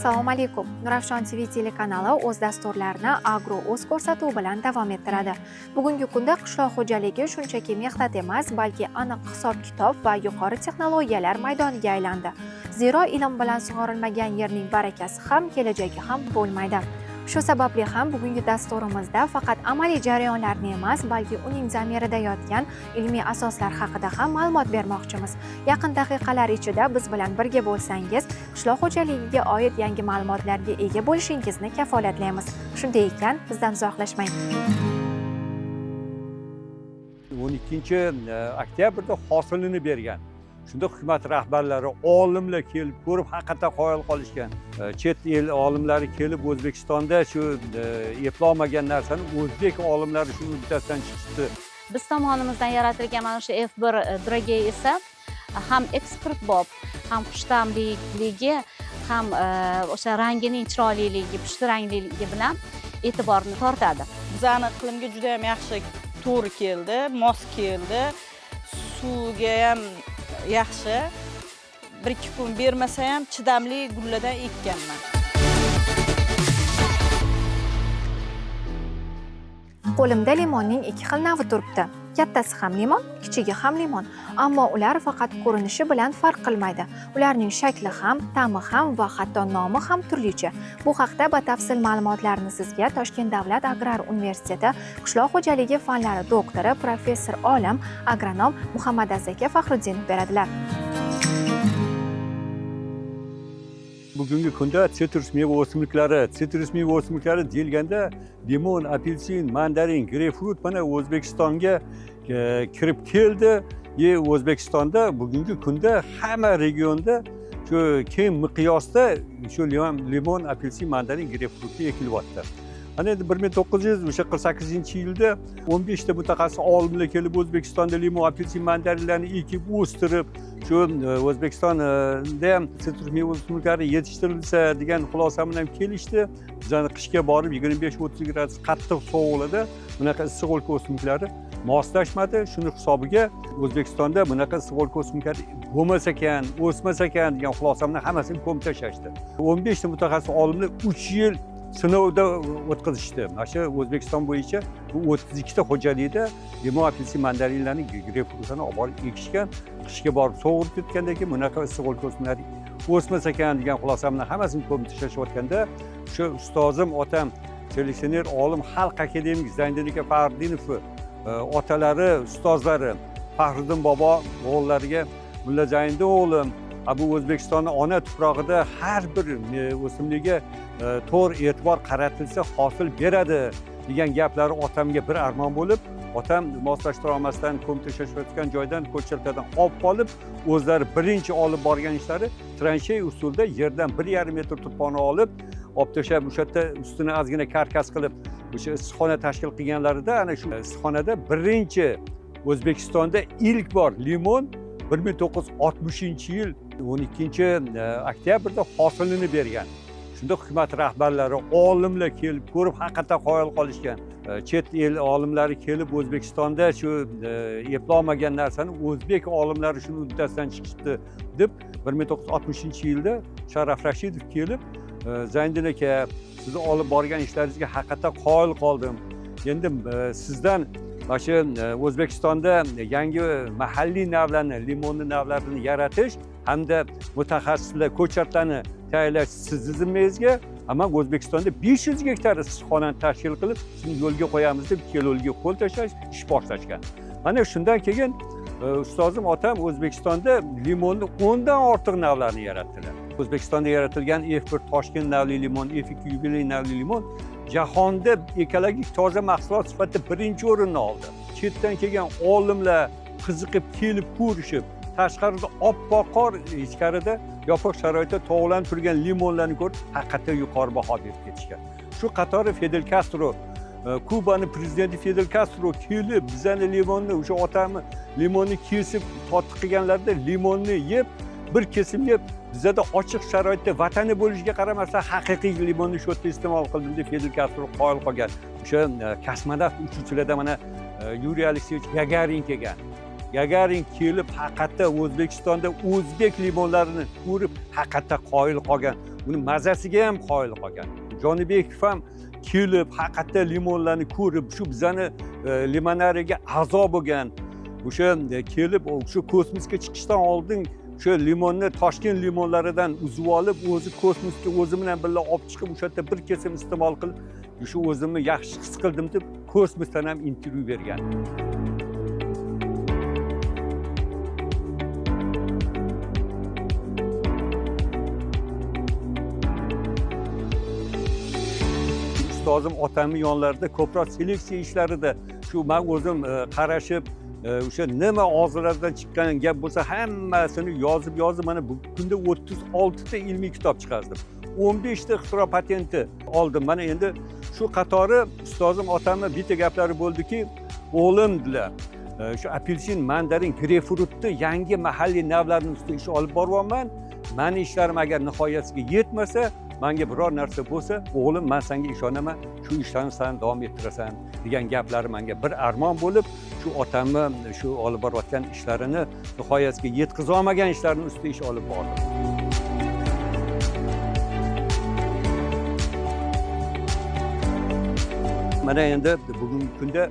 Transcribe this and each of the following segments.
Assalomu alaykum. Nurafshon TV telekanali o'z dasturlarini Agro o'z ko'rsatuvi bilan davom ettiradi. Bugungi kunda qishloq xo'jaligi shunchaki mehnat emas, balki aniq hisob-kitob va yuqori texnologiyalar maydoniga aylandi. Zero ilm bilan sug'orilmagan yerning barakasi ham, kelajagi ham bo'lmaydi. Shu sababli ham bugungi dasturimizda faqat amaliy jarayonlarni emas, balki uning zamirida yotgan ilmiy asoslar haqida ham ma'lumot bermoqchimiz. Yaqin daqiqalar ichida biz bilan birga bo'lsangiz, qishloq xo'jaligiga oid yangi ma'lumotlarga ega bo'lishingizni kafolatlaymiz. Shunday ekan, bizdan uzoqlashmang. 12-oktyabrda hosilini bergan. Shunda hukumat rahbarlari, olimlar kelib ko'rib haqiqatan qoyil qolishgan. Chet el olimlari kelib O'zbekistonda shu eplolmagan narsani o'zbek olimlari shu uddasidan chiqdi. Biz tomonimizdan yaratilgan mana shu F1 droge esa ham eksportbop, ham xushtamligi, ham o'sha rangining chiroyliligi, pushti rangliligi bilan e'tiborni tortadi. Bizani iqlimga juda ham yaxshi to'g'ri keldi, mos keldi. Suvga ham yaxshi. 1-2 kun bermasa ham chidamli gulladan ekkanman. Qo'limda limonning ikki xil navi turibdi. Kattasi ham limon, kichigi ham limon. Ammo ular faqat ko'rinishi bilan farq qilmaydi. Ularning shakli ham, ta'mi ham va hatto nomi ham turlicha. Bu haqda batafsil ma'lumotlarni sizga Toshkent davlat agrar universiteti qishloq xo'jaligi fanlari doktori, professor olim, agronom Muhammadazaka Faxruddinov beradilar. Bugungi kunda sitrus meva o'simliklari deyilganda limon, apelsin, mandarin, greypfrut mana O'zbekistonga kirib keldi. O'zbekistonda bugungi kunda hamma regionda shu keng miqyosda shu limon, apelsin, mandarin, greypfrut ekilyapti. Ana endi 1948-yilda 15 ta mutaxassis olimlar kelib O'zbekistonda limon, apelsin, mandarinlarni ekib o'stirib, shu O'zbekistonda ham sitrus meva o'simliklari yetishtirilsa degan xulosa bilan kelishdi. Bizani qishga borib 25-30 gradus qattiq sovuqlarda bunaqa issiq o'lka o'simliklari moslashmadi. Shuni hisobiga O'zbekistonda bunaqa issiq o'lka o'simliklari bo'lmas ekan, o'smas ekan degan xulosa bilan hammasini ko'mib tashlashdi. 15 ta mutaxassis olimlar 3 yil sinovda o'tkazishdi. Mana shu O'zbekiston bo'yicha bu 32 ta xo'jalikda limon, apelsin, mandarinlarning greypfrutini olib borib ekishgan. Qishga borib sovurib ketgandan keyin bunaqa issiq o'lka o'simliklari o'smas ekan degan xulosa bilan hammasini ko'mib tashlashayotganda shu ustozim, otam, seleksioner olim, xalq akademik Zayniddin aka Faxruddinov otalari, ustozlari Faxruddin bobo o'g'illariga Mulla Zayniddin o'g'lim, bu O'zbekistonning ona tuprog'ida har bir o'simlikka to'g'ri e'tibor qaratilsa hosil beradi degan gaplari otamga bir armon bo'lib, otam moslashtira olmasdan ko'mib tashlashayotgan joydan ko'chaltadan olib qolib, o'zlari birinchi olib borgan ishlari transhey usulida yerdan 1,5 metr turponni olib tashlab, o'sha yerda ustini ozgina karkas qilib, o'sha issiqxona tashkil qilganlarida ana shu issiqxonada birinchi O'zbekistonda ilk bor limon 1960-yil 12-oktyabrda hosilini bergan. Shunda hukumat rahbarlari, olimlar kelib ko'rib haqiqatan qoyil qolishgan. Chet el olimlari kelib O'zbekistonda shu eplolmagan narsani o'zbek olimlari shuni uddasidan chiqishdi deb 1960-yilda Sharaf Rashidov kelib, Zayniddin aka, sizni olib borgan ishlaringizga haqiqatan qoyil qoldim. Endi sizdan mana shu O'zbekistonda yangi mahalliy navlarni, limonli navlarini yaratish hamda mutaxassislar ko'chatlarni tayyorlash sizni zimmangizga. Ammo O'zbekistonda 500 gektar issiqxonani tashkil qilib, sizni yo'lga qo'yamiz deb yo'lga qo'l tashlash, ish boshlashgan. Mana shundan keyin ustozim otam O'zbekistonda limonning 10 dan ortiq navlarini yaratdilar. O'zbekistonda yaratilgan F1 Toshkent navli limon, F2 yubiley navli limon jahonda ekologik toza mahsulot sifatida birinchi o'rinni oldi. Chetdan kelgan olimlar qiziqib kelib ko'rishib, tashqarida oppoq qor, ichkarida yopiq sharoitda to'g'lanib turgan limonlarni ko'rib, haqiqatdan yuqori baho berib ketishgan. Shu qatori Fidel Castro, Kubani prezidenti Fidel Castro kelib, bizani limonni, o'sha otami limonni kesib totib qilganlarida limonni yeb, bir kesim yeb, bizada ochiq sharoitda vatani bo'lishiga qaramasdan haqiqiy limonni shu yerda iste'mol qildim deb Fidel Castro qoyil qolgan. O'sha kosmonavt uchuvchilarda mana Yuriy Alekseyevich Gagarin kelgan. Gagarin kelib haqiqatda O'zbekistonda o'zbek limonlarini ko'rib haqiqatda qoyil qolgan. uni mazasiga ham qoyil qolgan. Jonibekov ham kelib haqiqatda limonlarni ko'rib, shu bizani limonariyaga a'zo bo'lgan, o'sha kelib o'sha kosmosga chiqishdan oldin o'sha limonni Toshkent limonlaridan uzib olib, o'zi kosmosga o'zi bilan birga olib chiqib, o'sha yerda bir kesim iste'mol qilib, shu o'zimni yaxshi his qildim deb kosmosdan ham intervyu bergan. Ustozim otamni yonlarida ko'proq seleksiya ishlarida shu men o'zim qarashib, o'sha nima og'zlaridan chiqqan gap bo'lsa hammasini yozib mana bu kunda 36 ta ilmiy kitob chiqardim. 15 ta ixtiro patenti oldim. Mana endi shu qatori ustozim otamni bitta gaplari bo'ldiki, o'g'lim dedilar, shu apelsin, mandarin, greypfrutni yangi mahalliy navlarning ustida ish olib boryapman. Meni ishlarim agar nihoyasiga yetmasa, menga biror narsa bo'lsa, o'g'lim, men senga ishonaman, shu ishlarni sen davom ettirasan degan gaplari menga bir armon bo'lib, shu otamni shu olib borayotgan ishlarini nihoyasiga yetkiza olmagan ishlarning ustida ish olib bordim. Mana endi bugungi kunda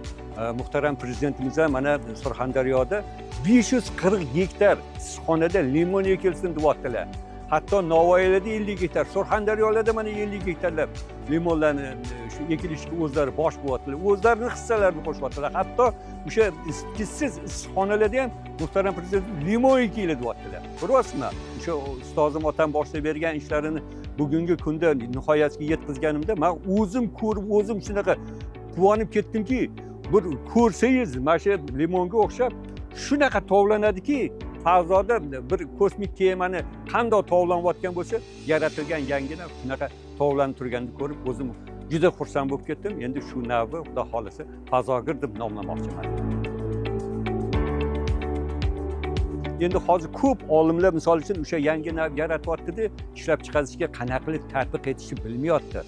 muhtaram prezidentimiz ham mana Surxondaryoda 540 gektar issiqxonada limon ekilsin deyaptilar. Hatto Navoiylarda 50 gektar, Surxondaryolarda mana 50 gektarlab limonlarni shu ekilishiga o'zlari bosh bo'lyaptilar. O'zlarining hissalarini qo'shyaptilar. Hatto o'sha iskisiz issiqxonalarda ham muhtaram prezident limon ekinglar deyaptilar. Biro'smi? O'sha ustozim otam boshlab bergan ishlarini bugungi kunda nihoyasiga yetkazganimda men o'zim ko'rib, o'zim shunaqa quvonib ketdimki, bir ko'rsangiz mana shu limonga o'xshab shunaqa tovlanadiki, fazoda bir kosmik kemani qanday tovlanayotgan bo'lsa, yaratilgan yangina shunaqa tovlanib turganini ko'rib, o'zim juda xursand bo'lib ketdim. Endi shu navni xudo xolasa fazogir deb nomlamoqchiman. Endi hozir ko'p olimlar misol uchun o'sha yangi nav yaratyapti-da, ishlab chiqarishga qanaqa qilib tatbiq etishni bilmayapti.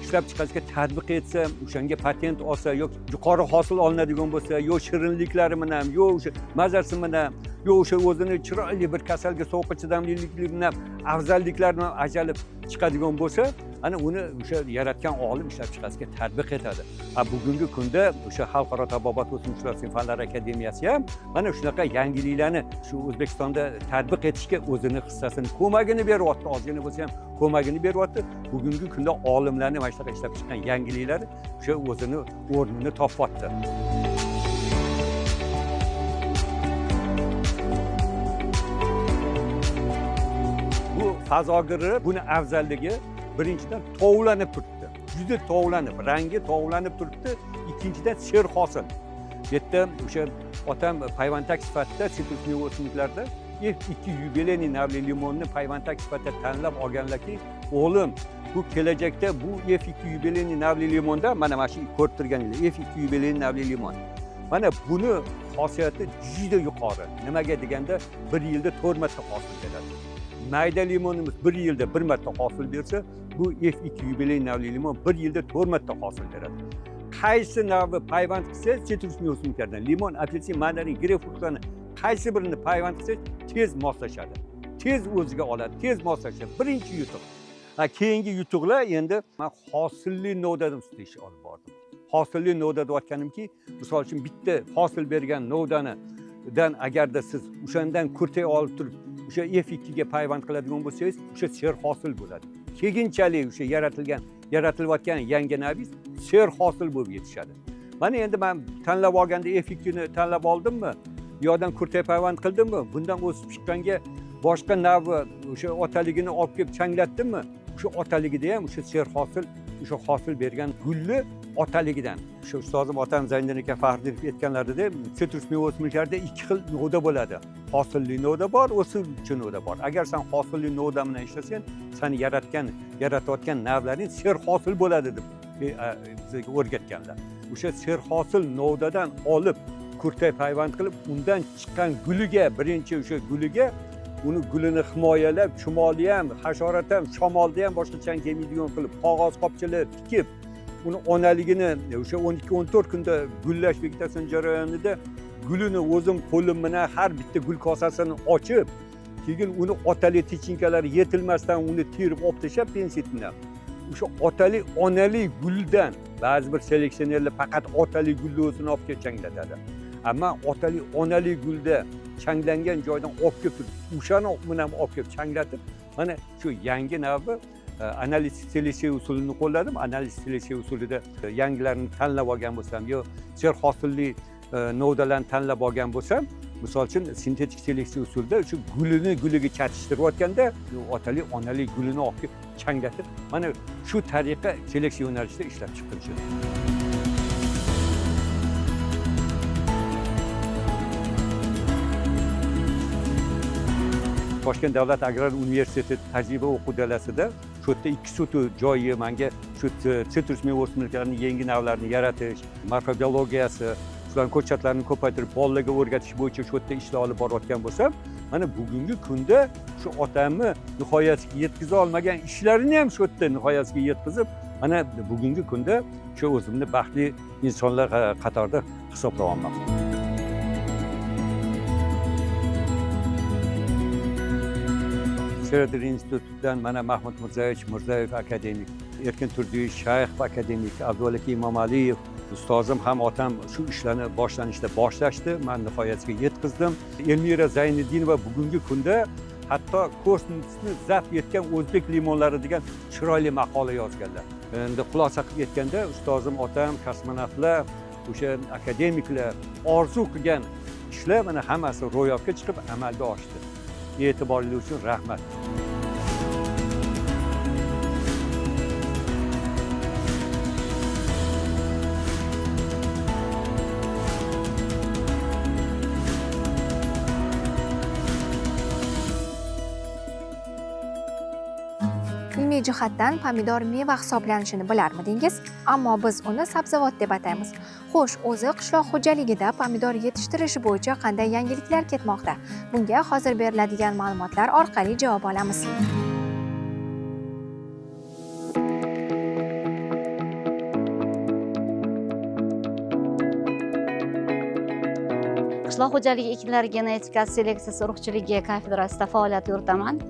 Ishlab chiqarishga tatbiq etsa, o'shanga patent olsa, yoki yuqori hosil olinadigan bo'lsa, yo shirinliklari bilan, yo o'sha mazasi bilan, yo o'sha o'zini chiroyli bir kasalga sovuqqa chidamliligi bilan afzalliklarini ajralib chiqadigan bo'lsa, ana uni o'sha yaratgan olim ishlab chiqarishga tatbiq etadi. Bugungi kunda o'sha Xalqaro tabobat o'smishlar fanlari akademiyasi ham mana shunaqa yangiliklarni shu O'zbekistonda tatbiq etishga o'zini hissasini, ko'magini beryapti, ozgina bo'lsa ham ko'magini beryapti. Bugungi kunda olimlarning mana shunaqa ishlab chiqqan yangiliklari o'sha o'zini o'rnini topyapti. Bu fazogiri, buni afzalligi birinchidan tovlanib turibdi. Juda tovlanib, rangi tovlanib turibdi. Ikkinchidan serhosil. Bu yerda o'sha otam payvantak sifatida sitrusli o'simliklarda F2 yubileyniy navli limonni payvantak sifatida tanlab olganlarki, o'g'lim, bu kelajakda bu F2 yubileyniy navli limonda mana shu ko'rib turganingiz F2 yubileyniy navli limon. Mana buni xosiyati juda yuqori. Nimaga deganda 1 yilda 4 marta hosil beradi. Mayda limonimiz 1 yilda 1 marta hosil bersa, bu F2 yubileyniy navli limon 1 yilda 4 marta hosil beradi. Qaysi navni payvand qilsa, sitrusli o'simliklardan limon, apelsin, mandarin, greypfrutlarni qaysi birini payvand qilsa, tez moslashadi. Tez o'ziga oladi, tez moslashadi. Birinchi yutuq. Keyingi yutuqlar endi men hosilli novdadan ustida ish olib bordim. Hosilli novda deyotganimki, misol uchun bitta hosil bergan novdanidan agarda siz o'shandan kurtay olib turib, o'sha F2 ga payvand qiladigan bo'lsangiz, o'sha serhosil bo'ladi. Keyinchalik o'sha yaratilayotgan yangi navingiz serhosil bo'lib yetishadi. Mana endi men tanlab olganda F2 ni tanlab oldimmi? Yo'dan kurtay payvand qildimmi? Bundan o'sib chiqqanga boshqa navi o'sha otaligini olib kelib changlatdimmi? O'sha otaligida ham o'sha serhosil, o'sha hosil bergan gulli otaligidan. O'sha ustozim otam Zayniddin aka Faxriddinov aytganlaridek, sitrusli o'simliklarda 2 xil novda bo'ladi. Hosilli novda bor, o'suvchi novda bor. Agar sen hosilli novda bilan ishlasang, seni yaratayotgan navlaring serhosil bo'ladi deb bizga o'rgatganlar. O'sha serhosil novdadan olib kurtay payvand qilib, undan chiqqan guliga, birinchi o'sha guliga uni gulini himoyalab, chumoli ham, hasharot ham, shamolda ham boshqa chang kelmaydigan qilib, qog'oz qopchalar tikib, uni onaligini o'sha 12-14 kunda gullash vegetatsion jarayonida gulini o'zim qo'lim bilan har bitta gul kosasini ochib, keyin uni otali tichinkalari yetilmasdan uni terib olib tashlab pensetdan o'sha otali onali guldan ba'zi bir seleksionerlar faqat otali gulni o'zini olib kelib changlatadi. Ammo otali onali gulda changlangan joydan olib kelib o'shani bilan olib kelib changlatib, mana shu yangi navbi analiz seleksiya usulini qo'lladim. Analiz seleksiya usulida yangilarni tanlab olgan bo'lsam yo serhosilli novdalarni tanlab olgan bo'lsam, misol uchun sintetik seleksiya usulida shu guliga chatishtirayotganda otali onali gulini olib kelib changlatib, mana shu tariqa seleksiya yo'nalishida ishlab chiqildi. Toshkent davlat agrar universiteti tajriba o'quv dalasida shu yerda 2 sotu joyi menga shu sitrus meva o'simliklarining yangi navlarini yaratish, morfobiologiyasi, ularning ko'chatlarini ko'paytirib bolalarga o'rgatish bo'yicha shu yerda ishlar olib borayotgan bo'lsam, mana bugungi kunda shu otamni nihoyasiga yetkiza olmagan ishlarini ham shu yerda nihoyasiga yetkazib, mana bugungi kunda shu o'zimni baxtli insonlar qatorida hisoblayapman. Sheridan institutidan mana Mahmud Mirzayev akademik, Erkin Turdiyev shayx akademik, Abdulaki Imomaliyev ustozim ham otam shu ishlarni boshlashdi, men nihoyasiga yetkazdim. Elmira Zayniddinova bugungi kunda hatto kosmosni zabt etgan o'zbek limonlari degan chiroyli maqola yozganlar. Endi xulosa qilib aytganda, ustozim otam, kosmonavtlar, o'sha akademiklar orzu qilgan ishlar mana hammasi ro'yobga chiqib amalga oshdi. E'tiboringiz uchun rahmat. Ilmiy jihatdan pomidor meva hisoblanishini bilarmidingiz? Ammo biz uni sabzavot deb ataymiz. Xo'sh, o'zi qishloq xo'jaligida pomidor yetishtirish bo'yicha qanday yangiliklar ketmoqda? Bunga hozir beriladigan ma'lumotlar orqali javob olamiz. Qishloq xo'jaligi ekinlari genetikasi seleksiyasi urug'chiligi kafedrasida faoliyat yuritaman.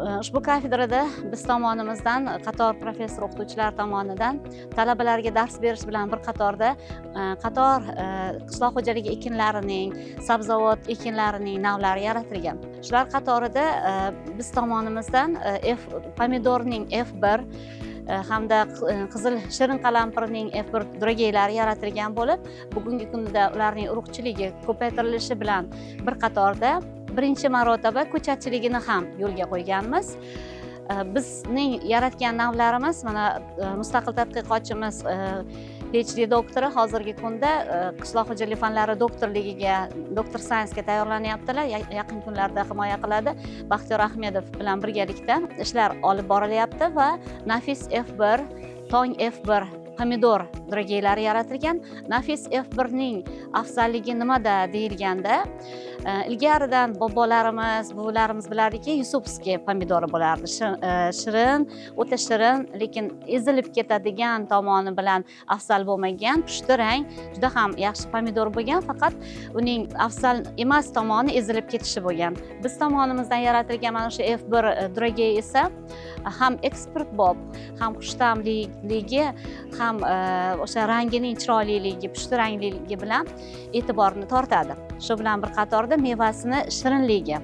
Ushbu kafedrada biz tomonimizdan qator professor o'qituvchilar tomonidan talabalarga dars berish bilan bir qatorda qishloq xo'jaligi ekinlarining, sabzavot ekinlarining navlari yaratilgan. Shular qatorida biz tomonimizdan pomidorning F1 hamda qizil shirin qalampirning F1 drogeylari yaratilgan bo'lib, bugungi kunda ularning urug'chiligi ko'paytirilishi bilan bir qatorda birinchi marotaba ko'chatchiligini ham yo'lga qo'yganmiz. Bizning yaratgan navlarimiz mana mustaqil tadqiqotchimiz PhD doktori hozirgi kunda qishloq xo'jaligi fanlari doktorligiga, doktor sayensga tayyorlanyaptilar. Yaqin kunlarda himoya qiladi. Baxtiyor Ahmedov bilan birgalikda ishlar olib borilyapti va Nafis F1, Tong F1 pomidor drogeylari yaratilgan. Nafis F1 ning afzalligi nimada deyilganda, ilgaridan bobolarimiz, buvilarimiz bilardiki, Yusupskiy pomidori bo'lardi. Shirin, o'ta shirin, lekin ezilib ketadigan tomoni bilan afzal bo'lmagan, pushti rang, juda ham yaxshi pomidor bo'lgan, faqat uning afzal emas tomoni ezilib ketishi bo'lgan. Biz tomonimizdan yaratilgan mana shu F1 drogey esa ham eksportbop, ham xushtamligi, ham o'sha rangining chiroyliligi, pushti rangliligi bilan e'tiborni tortadi. Shu bilan bir qatorda mevasini shirinligi.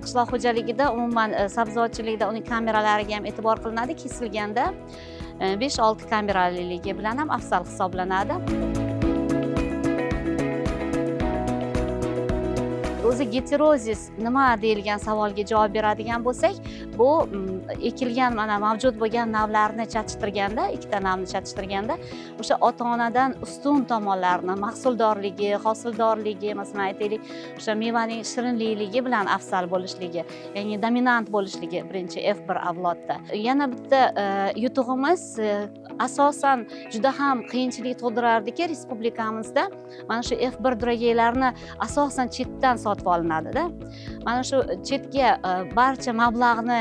Qishloq xo'jaligida umuman sabzavotchilikda uning kameralariga ham e'tibor qilinadi. Kesilganda 5-6 kameraliligi bilan ham afzal hisoblanadi. O'zi heterozis nima deyilgan savolga javob beradigan bo'lsak, bu ekilgan mana mavjud bo'lgan navlarni chatishtirganda, ikkita navni chatishtirganda o'sha ota-onadan ustun tomonlarni, mahsuldorligi, hosildorligi, masalan aytaylik, o'sha mevaning shirinligi bilan afzal bo'lishligi, ya'ni dominant bo'lishligi birinchi F1 avlodda. Yana bitta yutug'imiz asosan juda ham qiyinchilik tug'dirardiki, respublikamizda mana shu F1 drogeylarni asosan chetdan sotib olinadi-da. Mana shu chetga barcha mablag'ni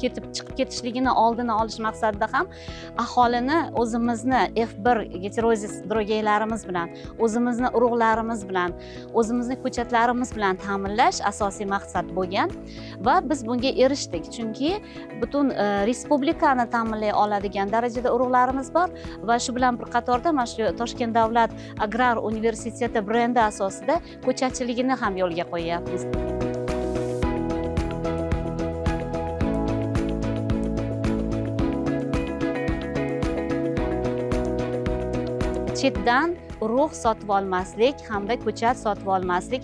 ketib chiqib ketishligini oldini olish maqsadida ham aholini o'zimizni F1 geterozis drogeylarimiz bilan, o'zimizni urug'larimiz bilan, o'zimizni ko'chatlarimiz bilan ta'minlash asosiy maqsad bo'lgan va biz bunga erishdik. Chunki butun respublikani ta'minlay oladigan darajada urug'larimiz bor va shu bilan bir qatorda mana shu Toshkent davlat agrar universiteti brendi asosida ko'chatchiligini ham yo'lga qo'yyapmiz. Chetdan urug' sotib olmaslik hamda ko'chat sotib olmaslik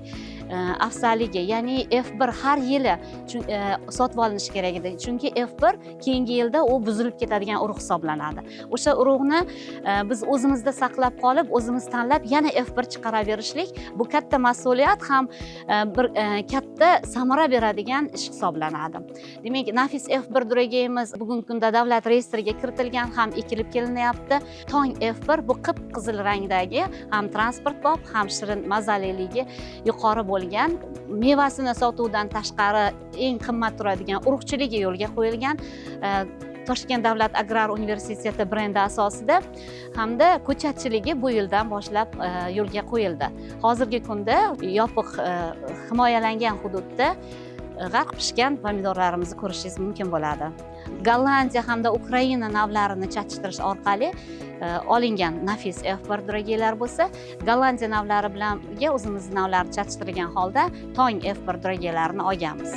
afzalligi, ya'ni F1 har yili sotib olinishi kerak edi. Chunki F1 keyingi yilda u buzilib ketadigan urug' hisoblanadi. O'sha urug'ni biz o'zimizda saqlab qolib, o'zimiz tanlab yana F1 chiqaraverishlik bu katta mas'uliyat ham bir katta samara beradigan ish hisoblanadi. Demak, Nafis F1 drogeyimiz bugungi kunda davlat reyestriga kiritilgan, ham ekilib kelinyapti. Tong F1 bu qip-qizil rangdagi ham transportbop, ham shirin mazaliligi yuqori bo'lgan, mevasini sotuvdan tashqari eng qimmat turadigan urug'chiligi yo'lga qo'yilgan Toshkent davlat agrar universiteti brendi asosida hamda ko'chatchiligi bu yildan boshlab yo'lga qo'yildi. Hozirgi kunda yopiq himoyalangan hududda g'arq pishgan pomidorlarimizni ko'rishingiz mumkin bo'ladi. Gollandiya hamda Ukraina navlarini chatishtirish orqali olingan Nafis F1 drogeylar bo'lsa, Gollandiya navlari bilan birga o'zimiz navlarni chatishtirgan holda Tong F1 drogeylarini olganmiz.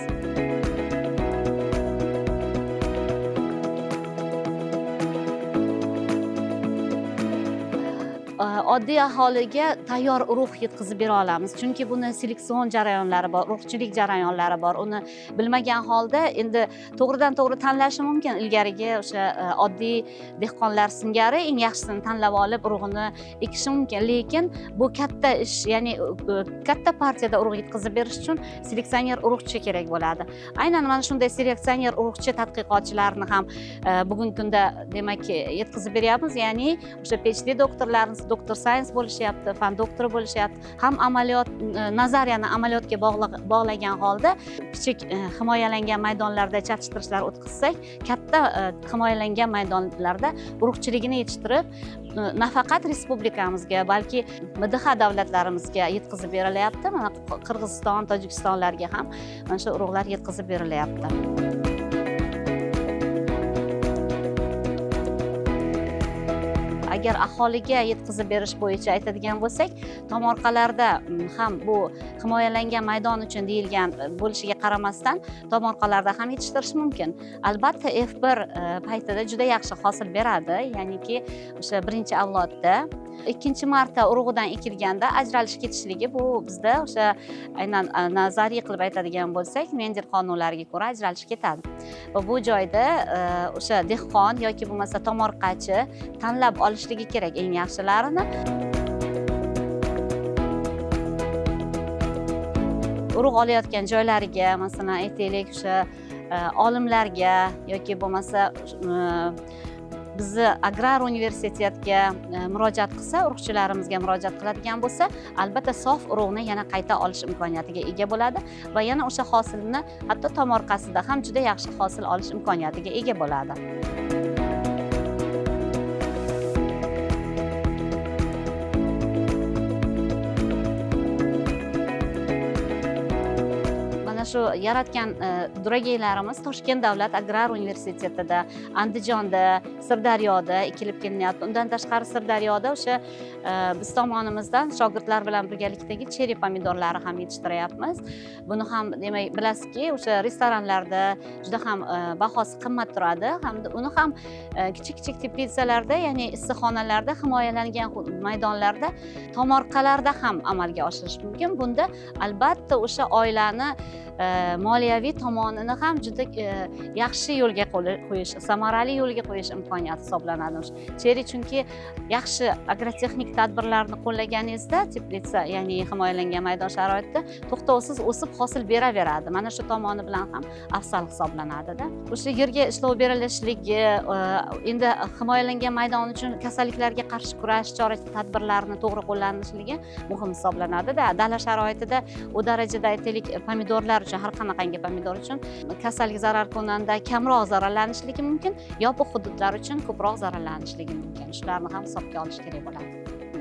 Oddiy aholiga tayyor urug' yetkazib bera olamiz. Chunki buni seleksion jarayonlari bor, urug'chilik jarayonlari bor. Uni bilmagan holda endi to'g'ridan-to'g'ri tanlashi mumkin. Ilgarigi o'sha oddiy dehqonlar singari eng yaxshisini tanlab olib urug'ini ekishi mumkin. Lekin bu katta ish, ya'ni katta partiyada urug' yetkazib berish uchun seleksioner urug'chi kerak bo'ladi. Aynan mana shunday seleksioner urug'chi tadqiqotchilarni ham bugungi kunda demak yetkazib beryapmiz. Ya'ni o'sha PhD doktorlarimiz doktor sayens bo'lishyapti, fan doktori bo'lishyapti. Ham amaliyot nazariyani amaliyotga bog'lagan holda kichik himoyalangan maydonlarda chatishtirishlar o'tkazsak, katta himoyalangan maydonlarda urug'chiligini yetishtirib, nafaqat respublikamizga, balki MDH davlatlarimizga yetkazib berilyapti. Mana Qirg'iziston, Tojikistonlarga ham mana shu urug'lar yetkazib berilyapti. Agar aholiga yetkazib berish bo'yicha aytadigan bo'lsak, tomorqalarda ham bu himoyalangan maydon uchun deyilgan bo'lishiga qaramasdan tomorqalarda ham yetishtirish mumkin. Albatta F1 paytida juda yaxshi hosil beradi, ya'niki o'sha birinchi avlodda. Ikkinchi marta urug'idan ekilganda ajralish ketishligi bu bizda o'sha aynan nazariy qilib aytadigan bo'lsak, Mendel qonunlariga ko'ra ajralish ketadi. Va bu joyda o'sha dehqon yoki bo'lmasa tomorqachi tanlab olishligi kerak eng yaxshilarini. Urug' olayotgan joylariga, masalan, aytaylik o'sha olimlarga yoki bo'lmasa bizni agrar universitetga murojaat qilsa, urug'chilarimizga murojaat qiladigan bo'lsa, albatta sof urug'ni yana qayta olish imkoniyatiga ega bo'ladi va yana o'sha hosilni hatto tomorqasida ham juda yaxshi hosil olish imkoniyatiga ega bo'ladi. Shu yaratgan drogeylarimiz Toshkent davlat agrar universitetida, Andijonda, Sirdaryoda ekilib kelinyapti. Undan tashqari Sirdaryoda o'sha biz tomonimizdan shogirdlar bilan birgalikdagi cheri pomidorlari ham yetishtiryapmiz. Buni ham demak bilasizki, o'sha restoranlarda juda ham bahosi qimmat turadi. Hamda uni ham kichik-kichik teplitsalarda, ya'ni issiqxonalarda, himoyalangan maydonlarda, tomorqalarda ham amalga oshirish mumkin. Bunda albatta o'sha oilani moliyaviy tomonini ham juda yaxshi yo'lga qo'yish, samarali yo'lga qo'yish imkoniyati hisoblanadi. Cheri chunki yaxshi agrotexnik tadbirlarni qo'llaganingizda teplitsa, ya'ni himoyalangan maydon sharoitida to'xtovsiz o'sib hosil beraveradi. Mana shu tomoni bilan ham afzal hisoblanadi-da. O'sha yerga ishlov berilishligi, endi himoyalangan maydon uchun kasalliklarga qarshi kurash chora-tadbirlarini to'g'ri qo'llanishligi muhim hisoblanadi-da. Dala sharoitida u darajada aytaylik pomidorlar uchun, har qanaqangi pomidor uchun kasallik zararkunanda kamroq zararlanishligi mumkin, yopiq hududlar uchun ko'proq zararlanishligi mumkin. Shularni ham hisobga olish kerak bo'ladi.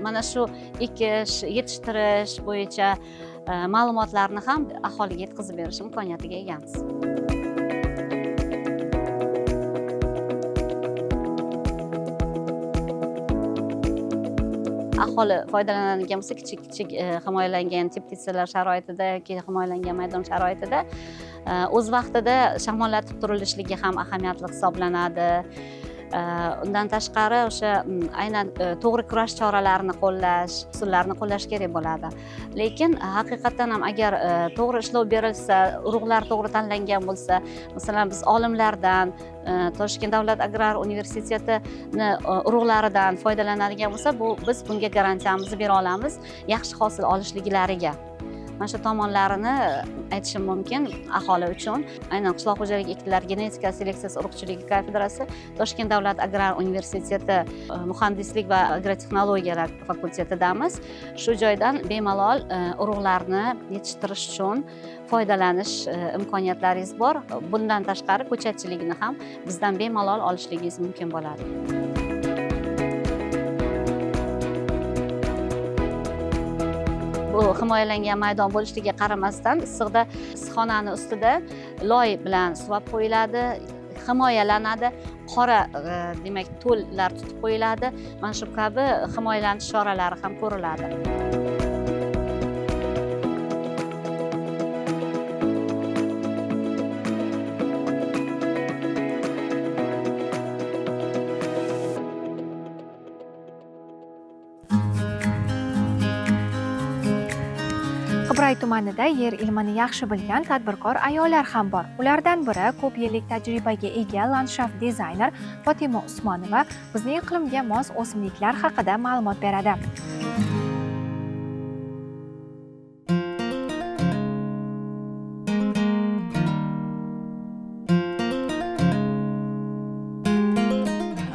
Mana shu ekish, yetishtirish bo'yicha ma'lumotlarni ham aholiga yetkazib berish imkoniyatiga egamiz. Aholi foydalanadigan bo'lsa, kichik himoyalangan teplitsalar sharoitida yoki himoyalangan maydon sharoitida o'z vaqtida shamollatib turilishligi ham ahamiyatli hisoblanadi. Undan tashqari o'sha aynan to'g'ri kurash choralarini qo'llash, usullarni qo'llash kerak bo'ladi. Lekin haqiqatan ham agar to'g'ri ishlov berilsa, urug'lar to'g'ri tanlangan bo'lsa, masalan biz olimlardan, Toshkent davlat agrar universitetini urug'laridan foydalanadigan bo'lsa, biz bunga garantiyamizni bera olamiz yaxshi hosil olishliklariga. Mana shu tomonlarini aytishim mumkin aholi uchun. Aynan qishloq xo'jaligi ekinlar genetika seleksiyasi urug'chiligi kafedrasi Toshkent davlat agrar universiteti muhandislik va agrotexnologiyalar fakultetidamiz. Shu joydan bemalol urug'larni yetishtirish uchun foydalanish imkoniyatlaringiz bor. Bundan tashqari ko'chatchilikni ham bizdan bemalol olishligingiz mumkin bo'ladi. Bu himoyalangan maydon bo'lishligiga qaramasdan issiqda issiqxonani ustida loy bilan suvab qo'yiladi, himoyalanadi, qora demak to'llar tutib qo'yiladi. Mana shu kabi himoyalanish choralari ham ko'riladi. Qibray tumanida yer ilmini yaxshi bilgan tadbirkor ayollar ham bor. Ulardan biri ko'p yillik tajribaga ega landshaft dizayner Fotima Usmonova bizning iqlimga mos o'simliklar haqida ma'lumot beradi.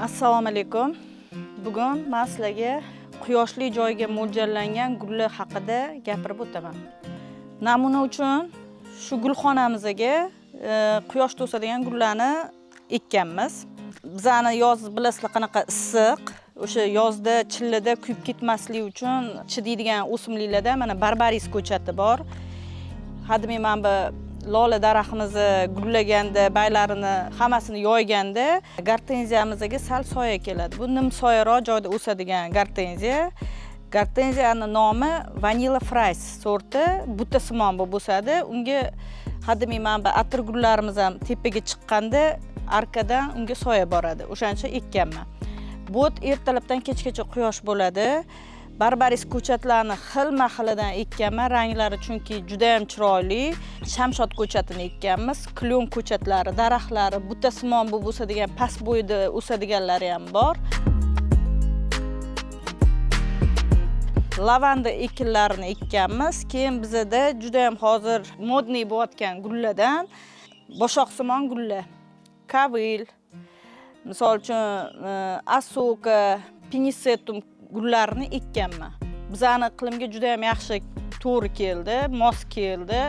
Assalomu alaykum. Bugun men sizlarga quyoshli joyga mo'ljallangan gullar haqida gapirib o'taman. Namuna uchun shu gulxonamizga quyosh to'sadigan gullarni ekkanmiz. Bizani yoz bilasizlar qanaqa issiq, o'sha yozda chillada kuyib ketmasligi uchun chidaydigan o'simliklarda mana barbaris ko'chati bor. Hademay men bu lola daraxtimizni gullaganda, baylarini hammasini yoyganda gortenziyamizga sal soya keladi. Bu nimsoyaroq joyda o'sadigan gortenziya. Gortenziyani nomi Vanilla Fries sorti, butasimon bo'lib o'sadi. Unga hademay men bu atir gullarimiz ham tepaga chiqqanda arkadan unga soya boradi. O'shaning uchun ekkanman. Bu ertalabdan kechgacha quyosh bo'ladi. Barbaris ko'chatlarni xilma-xilidan ekkanman, ranglari chunki juda ham chiroyli. Shamshod ko'chatini ekkanmiz, klyon ko'chatlari, daraxtlari, butasimon bo'lib o'sadigan, past bo'yda o'sadiganlari ham bor. Lavanda ekinlarini ekkanmiz. Keyin bizda juda ham hozir modniy bo'layotgan gullardan boshoqsimon gullar, kavil, misol uchun asoka, pinisetum gullarni ekkanman. Bizani iqlimga juda ham yaxshi to'g'ri keldi, mos keldi.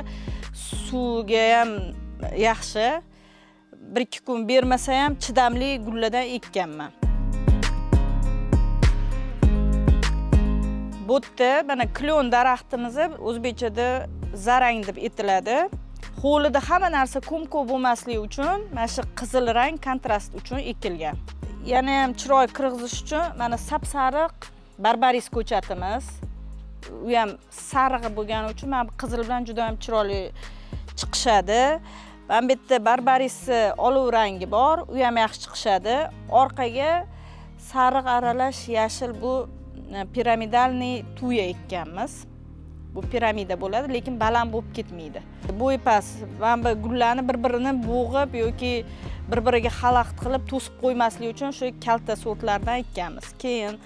Suvga ham yaxshi. 1-2 kun bermasa ham chidamli gullardan ekkanman. Bu yerda mana klyon daraxtimizni o'zbekchada zarang deb aytiladi. Hovlida hamma narsa ko'm-ko'p bo'lmasligi uchun mana shu qizil rang kontrast uchun ekilgan. Yana ham chiroy kirg'izish uchun mana sap-sariq barbaris ko'chatimiz. U ham sariq bo'lgani uchun mana qizil bilan juda ham chiroyli chiqishadi. Mana bu yerda barbaris oluv rangi bor, u ham yaxshi chiqishadi. Orqaga sariq aralash yashil bu piramidalniy tuya ekkanmiz. Bu piramida bo'ladi, lekin baland bo'lib ketmaydi. Bo'yi past. Mana bu gullarni bir-birini bo'g'ib yoki bir-biriga xalaqit qilib to'sib qo'ymaslik uchun shu kalta sortlardan ekkanmiz. Keyin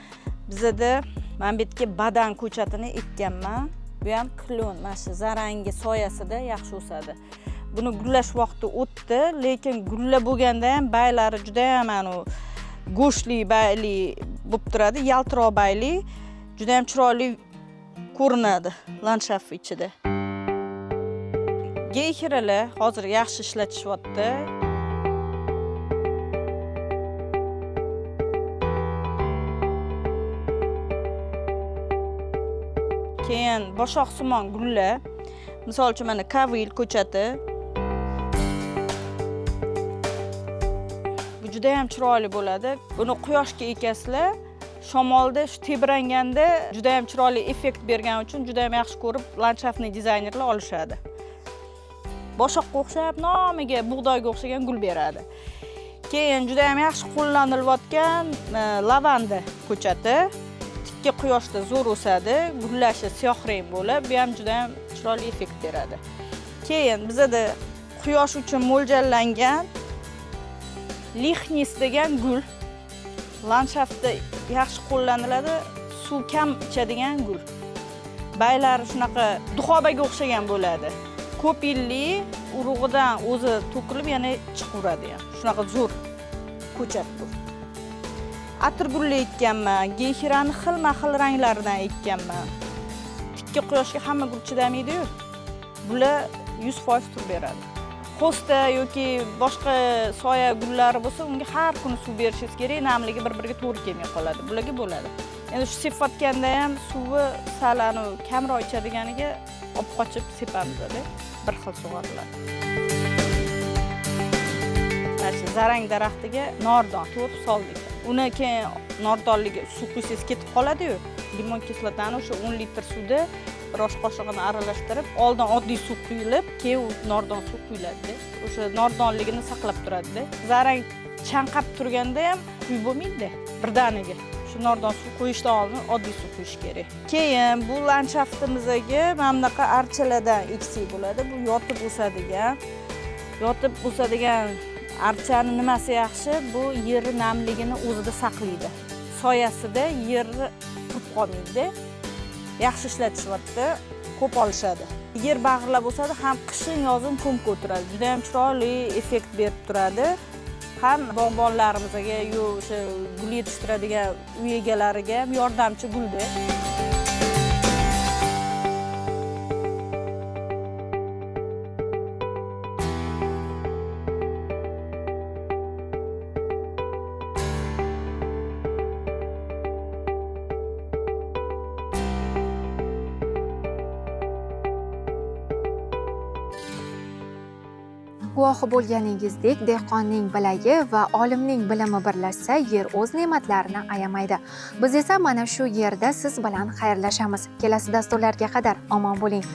bizda mana bu yerga badan ko'chatini ekkanman. Bu ham klon, mana shu zarangi soyasida yaxshi o'sadi. Buni gullash vaqti o'tdi, lekin gulla bo'lganda ham baylari juda ham go'shtli bayli bo'lib turadi, yaltiroq bayli, juda ham chiroyli ko'rinadi landshaft ichida. Geyxiralar hozir yaxshi ishlatishyapti. Keyin boshoqsimon gullar. Misol uchun mana kavil ko'chati. Bu juda ham chiroyli bo'ladi. Buni quyoshga ekasizlar, shamolda shu tebranganda juda ham chiroyli effekt bergani uchun juda ham yaxshi ko'rib landshaftniy dizaynerlar olishadi. Boshoqqa o'xshab nomiga bug'doyga o'xshagan gul beradi. Keyin juda ham yaxshi qo'llanilayotgan lavanda ko'chati. Tikka quyoshda zo'r o'sadi, gullashi siyoh rang bo'lib, bu ham juda ham chiroyli effekt beradi. Keyin bizada quyosh uchun mo'ljallangan lixnis degan gul. Landshaftda yaxshi qo'llaniladi, suv kam ichadigan gul. Baylari shunaqa duxobaga o'xshagan bo'ladi. Ko'p yillik urug'idan o'zi to'kilib yana chiqaveradi ham. Shunaqa zo'r ko'chat bu. Atirgulli ekkanman, geyxirani xilma-xil ranglaridan ekkanman. Tikka quyoshga hamma gul chidamaydi-yu. Bular 100% tur beradi. Hosta yoki boshqa soya gullari bo'lsa, unga har kuni suv berishingiz kerak, namligi bir-biriga to'g'ri kelmay qoladi. Bularga bo'ladi. Endi shu sepayotganda ham suvi sal kamroq ichadiganiga olib qochib sepamiz-da. Bir xil sug'oriladi. Mana zarang daraxtiga nordon to'p soldik. Uni keyin nordonligi suv quysangiz ketib qoladi-yu. Limon kislotani o'sha 10 litr suvda bir osh qoshig'ini aralashtirib, oldin oddiy suv quyilib, keyin nordon suv quyiladi. O'sha nordonligini saqlab turadi. Zarang chanqab turganda ham quyib bo'lmaydi birdaniga. Shu nordon suv qo'yishdan oldin oddiy suv quyish kerak. Keyin bu landshaftimizga mana bunaqa archalardan eksak bo'ladi. Bu yotib o'sadigan archani nimasi yaxshi? Bu yer namligini o'zida saqlaydi. Soyasida yer turib qolmaydi. Yaxshi ishlatishyapti, ko'p olishadi. Yer bag'irlab o'sadi, ham qishin yozin ko'mib o'tiradi. Juda ham chiroyli effekt berib turadi. Ham bog'bonlarimizga, o'sha gul yetishtiradigan uy egalariga ham yordamchi gulda. Guvohi bo'lganingizdek, dehqonning bilagi va olimning bilimi birlashsa, yer o'z ne'matlarini ayamaydi. Biz esa mana shu yerda siz bilan xayrlashamiz. Kelasi dasturlarga qadar omon bo'ling.